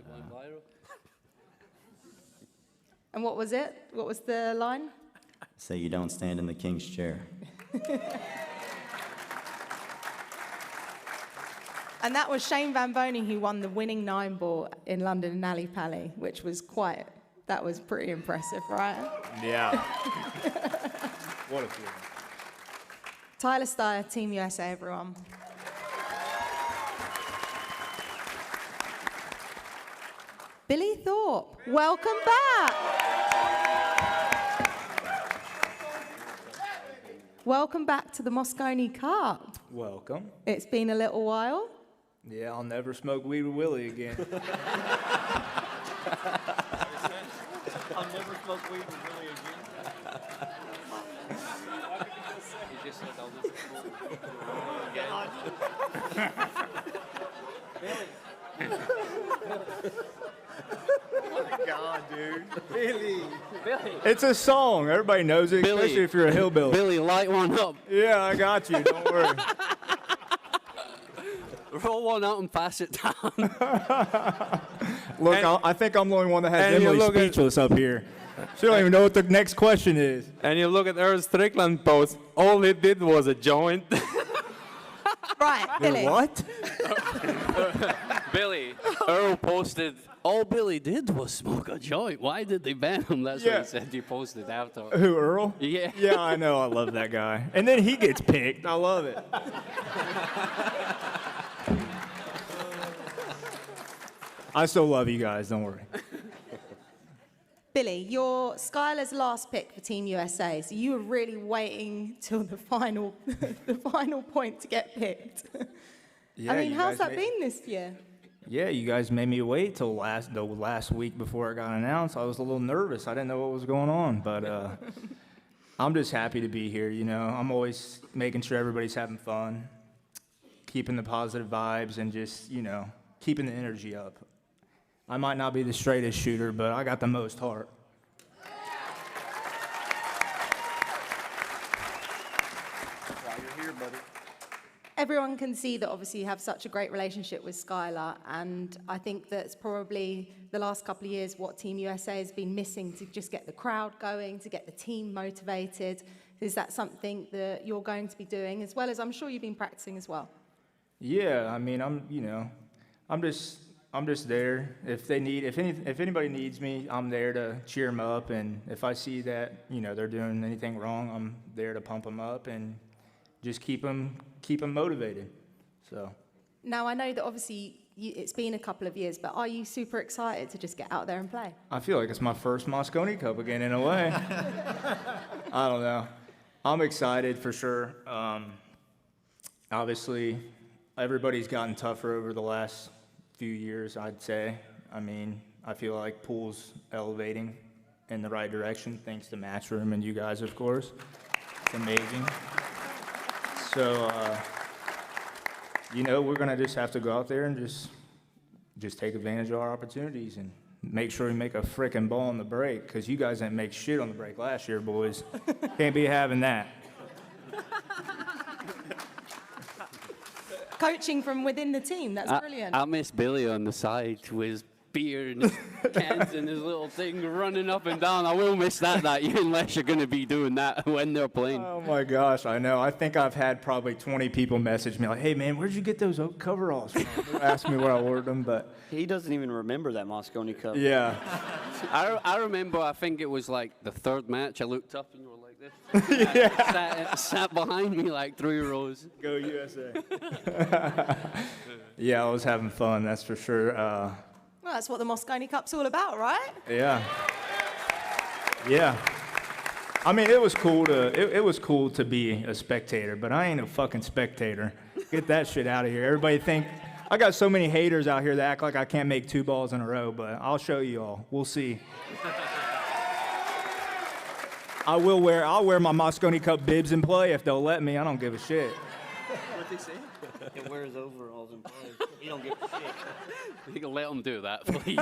and what was it? What was the line? Say you don't stand in the king's chair. And that was Shane Van Boning who won the winning 9-ball in London in Ali Pali, which was that was pretty impressive, right? Yeah. What a feeling. Tyler Steyer, Team USA, everyone. Billy Thorpe, welcome back. Welcome back to the Mosconi Cup. Welcome. It's been a little while. Yeah, I'll never smoke weed with Willie again. I'll never smoke weed with Willie again. He just said all this Oh my God, dude. Billy. It's a song. Everybody knows it, Billy. especially if you're a hillbilly. Billy, light one up. Yeah, I got you. Don't worry. Roll one out and pass it down. Look, I think I'm the only one that has Emily speechless up here. She don't even know what the next question is. And you look at Earl Strickland's post, all he did was a joint. Right, Billy. What? Billy, Earl posted, all Billy did was smoke a joint. Why did they ban him? That's what he said. He posted after. Who, Earl? Yeah. Yeah, I know. I love that guy. And then he gets picked. I love it. I still love you guys. Don't worry. Billy, you're Skylar's last pick for Team USA, so you were really waiting till the final, the final point to get picked. Yeah, I mean, you how's guys that been this year? Yeah, you guys made me wait till the last week before it got announced. I was a little nervous. I didn't know what was going on, but I'm just happy to be here. You know, I'm always making sure everybody's having fun, keeping the positive vibes, and just, you know, keeping the energy up. I might not be the straightest shooter, but I got the most heart. You're here, buddy. Everyone can see that obviously you have such a great relationship with Skylar, and I think that's probably the last couple of years what Team USA has been missing to just get the crowd going, to get the team motivated. Is that something that you're going to be doing, as well as I'm sure you've been practicing as well? Yeah, I mean, I'm just there. If anybody needs me, I'm there to cheer them up, and if I see that, you know, they're doing anything wrong, I'm there to pump them up and just keep them motivated. So. Now, I know that obviously it's been a couple of years, but are you super excited to just get out there and play? I feel like it's my first Mosconi Cup again, in a way. I don't know. I'm excited for sure. Obviously, everybody's gotten tougher over the last few years, I'd say. I mean, I feel like pool's elevating in the right direction, thanks to Matchroom and you guys, of course. It's amazing. So, you know, we're gonna just have to go out there and just take advantage of our opportunities and make sure we make a frickin' ball on the break, because you guys didn't make shit on the break last year, boys. Can't be having that. Coaching from within the team, that's brilliant. I miss Billy on the side with his beer and his cans and his little thing running up and down. I will miss that year, unless you're going to be doing that when they're playing. Oh my gosh, I know. I think I've had probably 20 people message me like, hey man, where'd you get those coveralls from? Ask me where I ordered them, but. He doesn't even remember that Mosconi Cup. Yeah. I remember, I think it was like the third match, I looked up and you were like this. Yeah. Sat behind me like 3 rows. Go USA. Yeah, I was having fun, that's for sure. Well, that's what the Mosconi Cup's all about, right? Yeah. Yeah. I mean, it was cool to be a spectator, but I ain't a fucking spectator. Get that shit out of here. Everybody think I got so many haters out here that act like I can't make 2 balls in a row, but I'll show you all. We'll see. I'll wear my Mosconi Cup bibs and play if they'll let me. I don't give a shit. What'd they say? He wears overalls and plays. You don't give a shit. You can let them do that, please.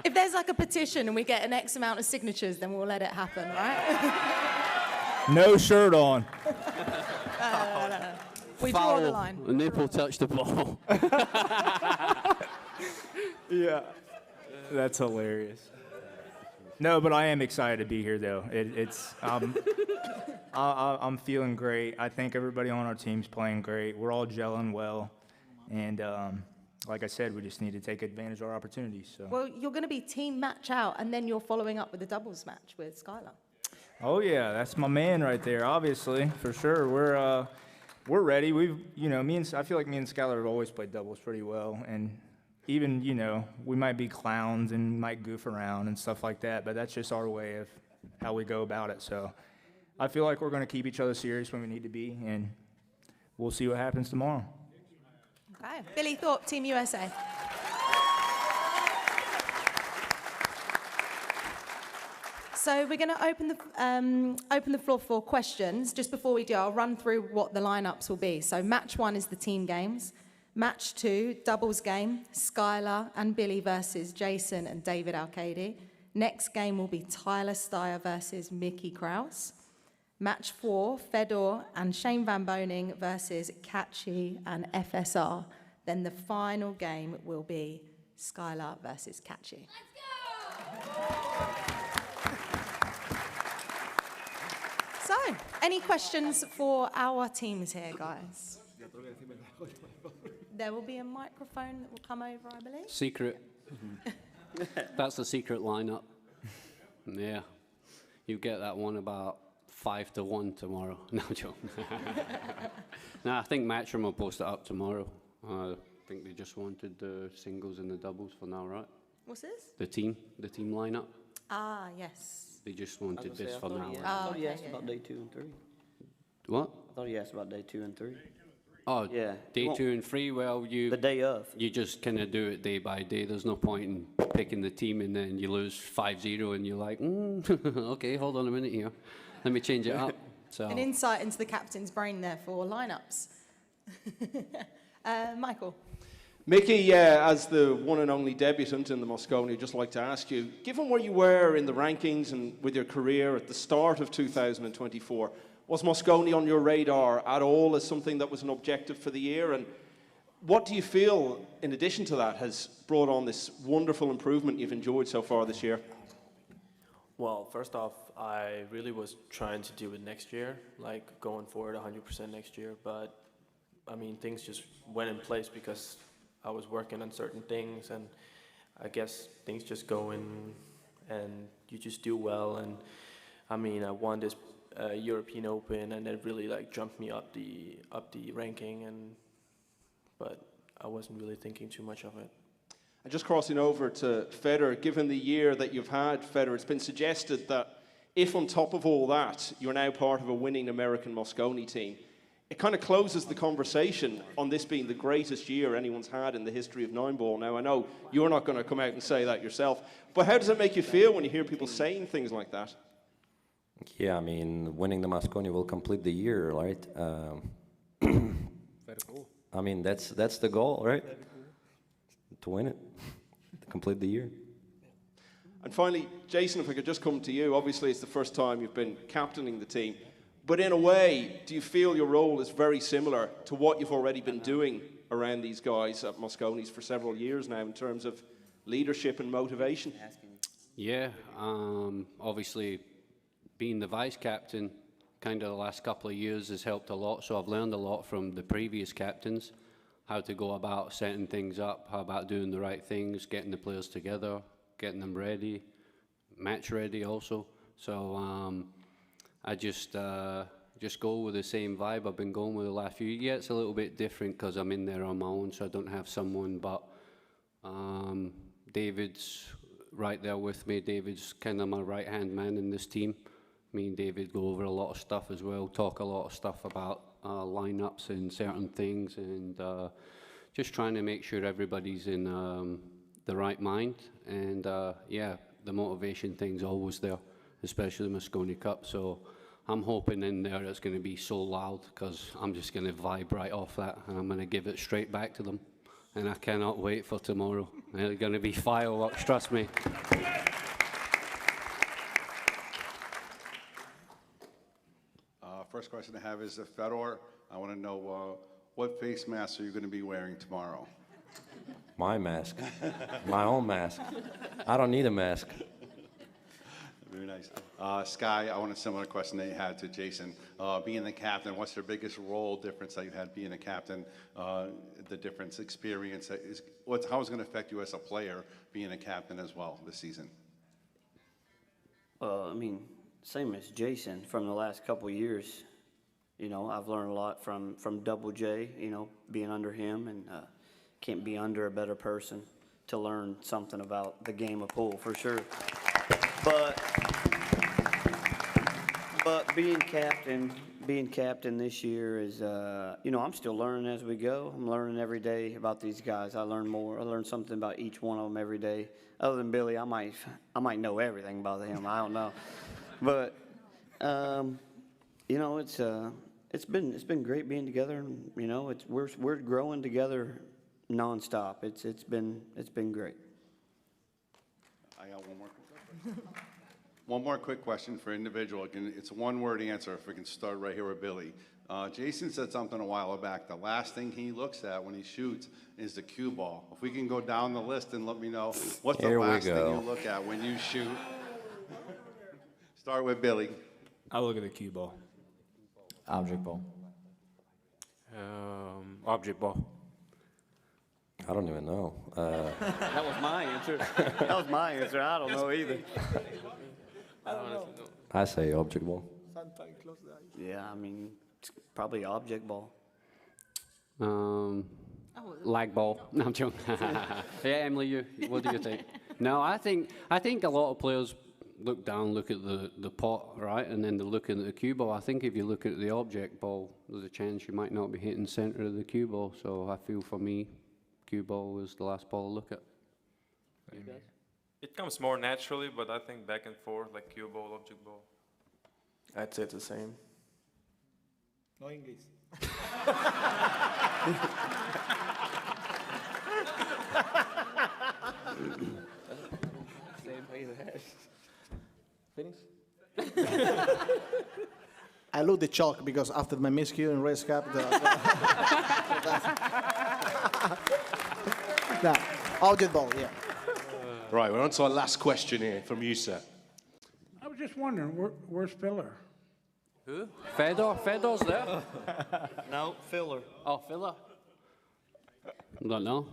If there's like a petition and we get an X amount of signatures, then we'll let it happen, right? No shirt on. No. We draw the line. The nipple touched the ball. Yeah. That's hilarious. No, but I am excited to be here, though. I'm feeling great. I think everybody on our team's playing great. We're all gelling well. And like I said, we just need to take advantage of our opportunities. So. Well, you're going to be team match out, and then you're following up with a doubles match with Skylar. Oh, yeah, that's my man right there, obviously, for sure. We're ready. I feel like me and Skylar have always played doubles pretty well. And even, you know, we might be clowns and might goof around and stuff like that, but that's just our way of how we go about it. So I feel like we're going to keep each other serious when we need to be, and we'll see what happens tomorrow. Okay. Billy Thorpe, Team USA. So we're going to open the floor for questions. Just before we do, I'll run through what the lineups will be. So match 1 is the team games. Match 2, doubles game, Skylar and Billy versus Jason and David Alcady. Next game will be Tyler Steyer versus Mickey Krause. Match 4, Fedor and Shane Van Boning versus Catchy and FSR. Then the final game will be Skylar versus Catchy. Let's go! So, any questions for our teams here, guys? There will be a microphone that will come over, I believe. Secret. That's the secret lineup. Yeah. You get that one about 5-1 tomorrow. No, joke. No, I think Matchroom will post it up tomorrow. I think they just wanted the singles and the doubles for now, right? What's this? The team lineup. Ah, yes. They just wanted this for now. I thought he asked about day 2 and 3. What? I thought he asked about day 2 and 3. Oh, Yeah. day 2 and 3, well, The day of. you just kind of do it day by day. There's no point in picking the team and then you lose 5-0 and you're like, okay, hold on a minute here. Let me change it up. So. An insight into the captain's brain there for lineups. Michael. Mickey, as the one and only debutant in the Mosconi, I'd just like to ask you, given where you were in the rankings and with your career at the start of 2024, was Mosconi on your radar at all as something that was an objective for the year? And what do you feel, in addition to that, has brought on this wonderful improvement you've enjoyed so far this year? Well, first off, I really was trying to do it next year, like going forward 100% next year. But, I mean, things just went in place because I was working on certain things, and I guess things just go in and you just do well. And, I mean, I won this European Open, and it really like jumped me up the ranking, but I wasn't really thinking too much of it. And just crossing over to Federer, given the year that you've had, Federer, it's been suggested that if on top of all that, you're now part of a winning American Mosconi team, it kind of closes the conversation on this being the greatest year anyone's had in the history of Nineball. Now, I know you're not going to come out and say that yourself, but how does it make you feel when you hear people saying things like that? Yeah, I mean, winning the Mosconi will complete the year, right? I mean, that's the goal, right? To win it, to complete the year. And finally, Jason, if I could just come to you. Obviously, it's the first time you've been captaining the team. But in a way, do you feel your role is very similar to what you've already been doing around these guys at Mosconi's for several years now in terms of leadership and motivation? Yeah, obviously being the vice captain kind of the last couple of years has helped a lot. So I've learned a lot from the previous captains, how to go about setting things up, how about doing the right things, getting the players together, getting them ready, match ready also. So I just go with the same vibe I've been going with the last few. Yeah, it's a little bit different because I'm in there on my own, so I don't have someone, but David's right there with me. David's kind of my right-hand man in this team. Me and David go over a lot of stuff as well, talk a lot of stuff about lineups and certain things, and just trying to make sure everybody's in the right mind. And yeah, the motivation thing's always there, especially the Mosconi Cup. So I'm hoping in there it's going to be so loud because I'm just going to vibe right off that, and I'm going to give it straight back to them. And I cannot wait for tomorrow. It's going to be fireworks, trust me. First question I have is, Fedor, I want to know what face mask are you going to be wearing tomorrow? My mask. My own mask. I don't need a mask. Very nice. Sky, I want a similar question that you had to Jason. Being the captain, what's your biggest role difference that you had being a captain? The difference, experience, how is it going to affect you as a player being a captain as well this season? I mean, same as Jason from the last couple of years. You know, I've learned a lot from Double J, you know, being under him, and can't be under a better person to learn something about the game of pool, for sure. But being captain this year is, you know, I'm still learning as we go. I'm learning every day about these guys. I learn more. I learn something about each one of them every day. Other than Billy, I might know everything about him. I don't know. But you know, it's been great being together, and you know, we're growing together nonstop. It's been great. I got one more. One more quick question for individual. It's a one-word answer. If we can start right here with Billy. Jason said something a while back. The last thing he looks at when he shoots is the cue ball. If we can go down the list and let me know what's the last thing you look at when you shoot. Start with Billy. I look at the cue ball. Object ball. Object ball. I don't even know. That was my answer. That was my answer. I don't know either. I say object ball. Yeah, I mean, it's probably object ball. Lag ball. No, I'm joking. Yeah, Emily, what do you think? No, I think a lot of players look down, look at the pot, right, and then they're looking at the cue ball. I think if you look at the object ball, there's a chance you might not be hitting center of the cue ball. So I feel for me, cue ball was the last ball to look at. It comes more naturally, but I think back and forth, like cue ball, object ball. I'd say it's the same. No English. Finish? I love the chalk because after my miscue in race cup, no, object ball, yeah. Right, we're on to our last question here from you, sir. I was just wondering, where's Filler? Who? Fedor's there. No, filler. Oh, Filler. Don't know.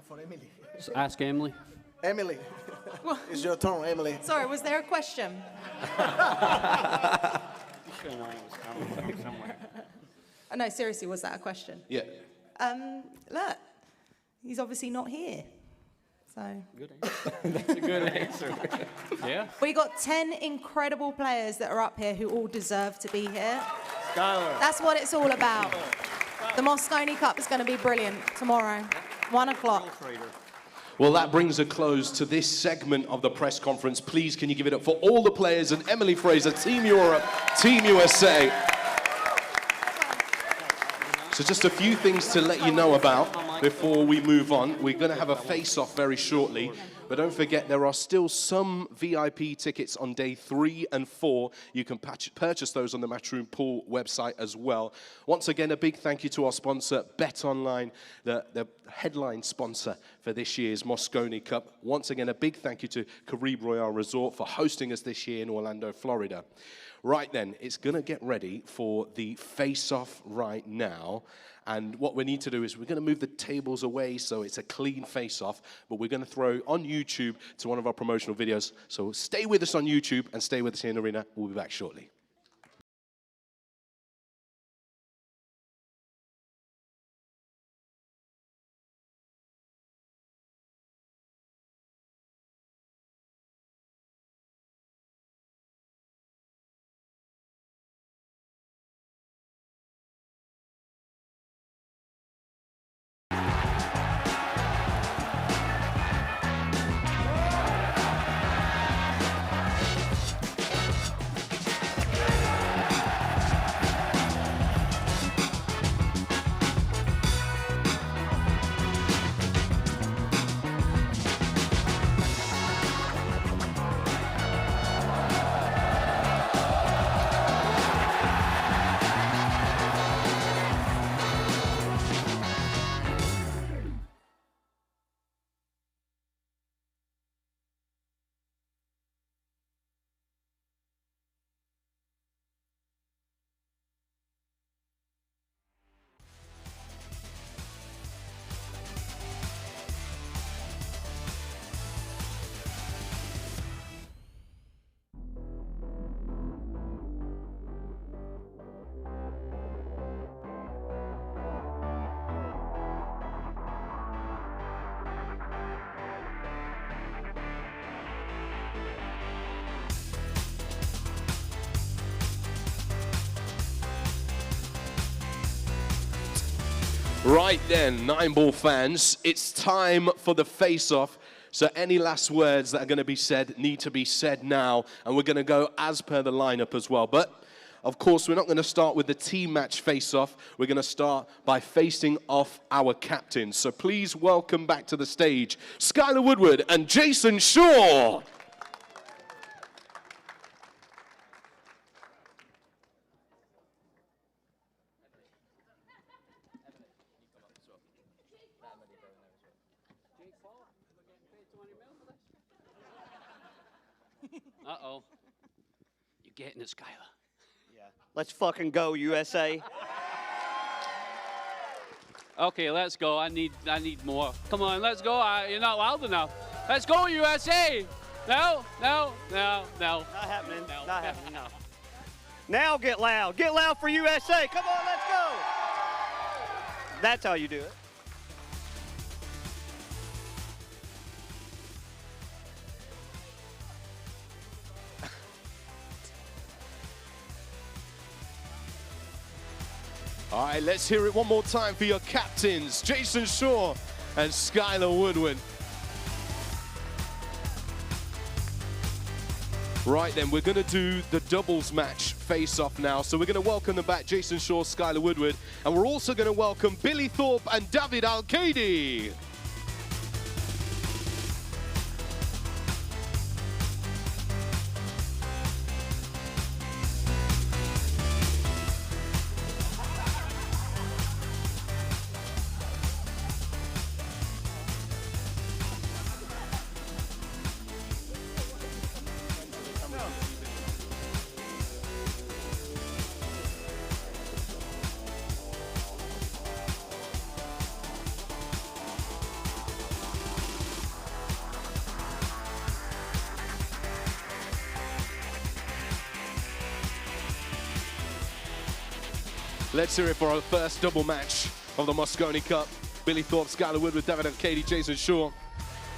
For Emily. Just ask Emily. Emily, it's your turn, Emily. Sorry, was there a question? Oh, no, seriously, was that a question? Yeah. Look, he's obviously not here. So Good answer. That's a good answer. Yeah. we got 10 incredible players that are up here who all deserve to be here. Skylar. That's what it's all about. The Mosconi Cup is going to be brilliant tomorrow, 1 o'clock. Well, that brings a close to this segment of the press conference. Please, can you give it up for all the players and Emily Fraser, Team Europe, Team USA. So just a few things to let you know about before we move on. We're going to have a face-off very shortly. But don't forget, there are still some VIP tickets on day 3 and 4. You can purchase those on the Matchroom Pool website as well. Once again, a big thank you to our sponsor, BetOnline, the headline sponsor for this year's Mosconi Cup. Once again, a big thank you to Caribe Royale Resort for hosting us this year in Orlando, Florida. Right then, it's going to get ready for the face-off right now. And what we need to do is we're going to move the tables away so it's a clean face-off, but we're going to throw on YouTube to one of our promotional videos. So stay with us on YouTube and stay with us here in the arena. We'll be back shortly. Right then, Nineball fans, it's time for the face-off. So any last words that are going to be said need to be said now, and we're going to go as per the lineup as well. But, of course, we're not going to start with the team match face-off. We're going to start by facing off our captains. So please welcome back to the stage Skylar Woodward and Jason Shaw. Uh-oh. You're getting it, Skylar. Yeah. Let's fucking go, USA. Okay, let's go. I need more. Come on, let's go. You're not loud enough. Let's go, USA. No. Not happening. No. Not happening, no. Now get loud. Get loud for USA. Come on, let's go. That's how you do it. All right, let's hear it one more time for your captains, Jason Shaw and Skylar Woodward. Right then, we're going to do the doubles match face-off now. So we're going to welcome them back, Jason Shaw, Skylar Woodward, and we're also going to welcome Billy Thorpe and David Al-Kaidi. Let's hear it for our first double match of the Mosconi Cup. Billy Thorpe, Skylar Woodward, David Al-Kaidi, Jason Shaw.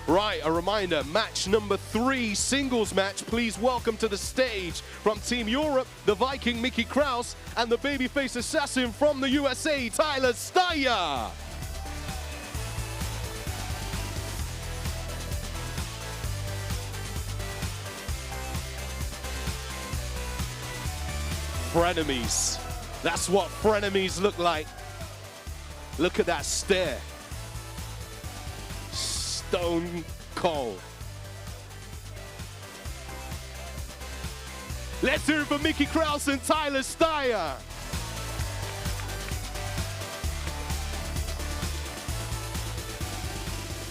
Right, a reminder, match number 3, singles match. Please welcome to the stage from Team Europe, the Viking Mickey Krause, and the babyface assassin from the USA, Tyler Steyer. Frenemies. That's what frenemies look like. Look at that stare. Stone cold. Let's hear it for Mickey Krause and Tyler Steyer.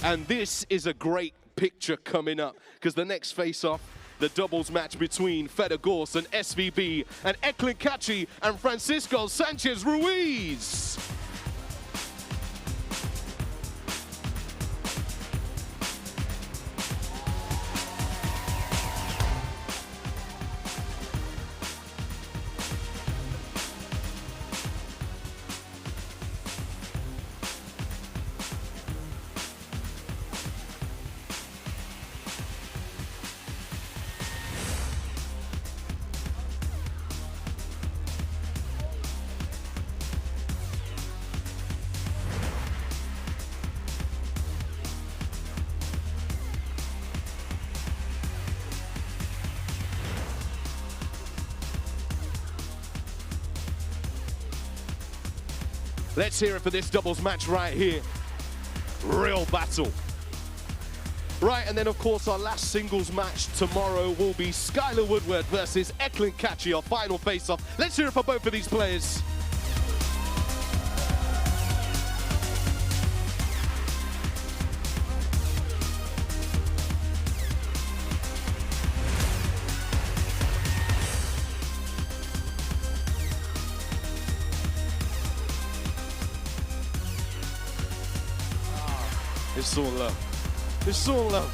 And this is a great picture coming up, because the next face-off, the doubles match between Feder Gorse and SVB, and Eklund Kachi and Francisco Sanchez Ruiz. Let's hear it for this doubles match right here. Real battle. Right, and then of course our last singles match tomorrow will be Skylar Woodward versus Eklund Kachi, our final face-off. Let's hear it for both of these players. It's all love. It's all love.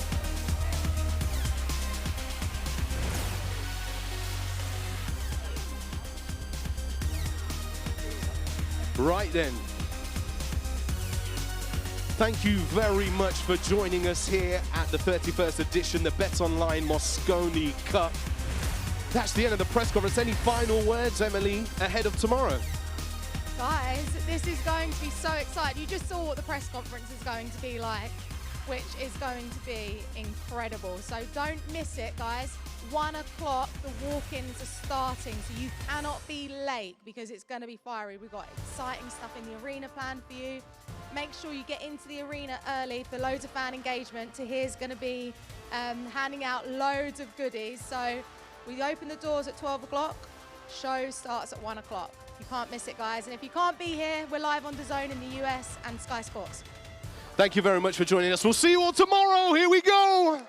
Right then. Thank you very much for joining us here at the 31st edition, the BetOnline Mosconi Cup. That's the end of the press conference. Any final words, Emily, ahead of tomorrow? Guys, this is going to be so exciting. You just saw what the press conference is going to be like, which is going to be incredible. So don't miss it, guys. 1 o'clock, the walk-ins are starting, so you cannot be late because it's going to be fiery. We've got exciting stuff in the arena planned for you. Make sure you get into the arena early for loads of fan engagement. Tahir's going to be handing out loads of goodies. So we open the doors at 12 o'clock. Show starts at 1 o'clock. You can't miss it, guys. And if you can't be here, we're live on DAZN in the US and Sky Sports. Thank you very much for joining us. We'll see you all tomorrow. Here we go.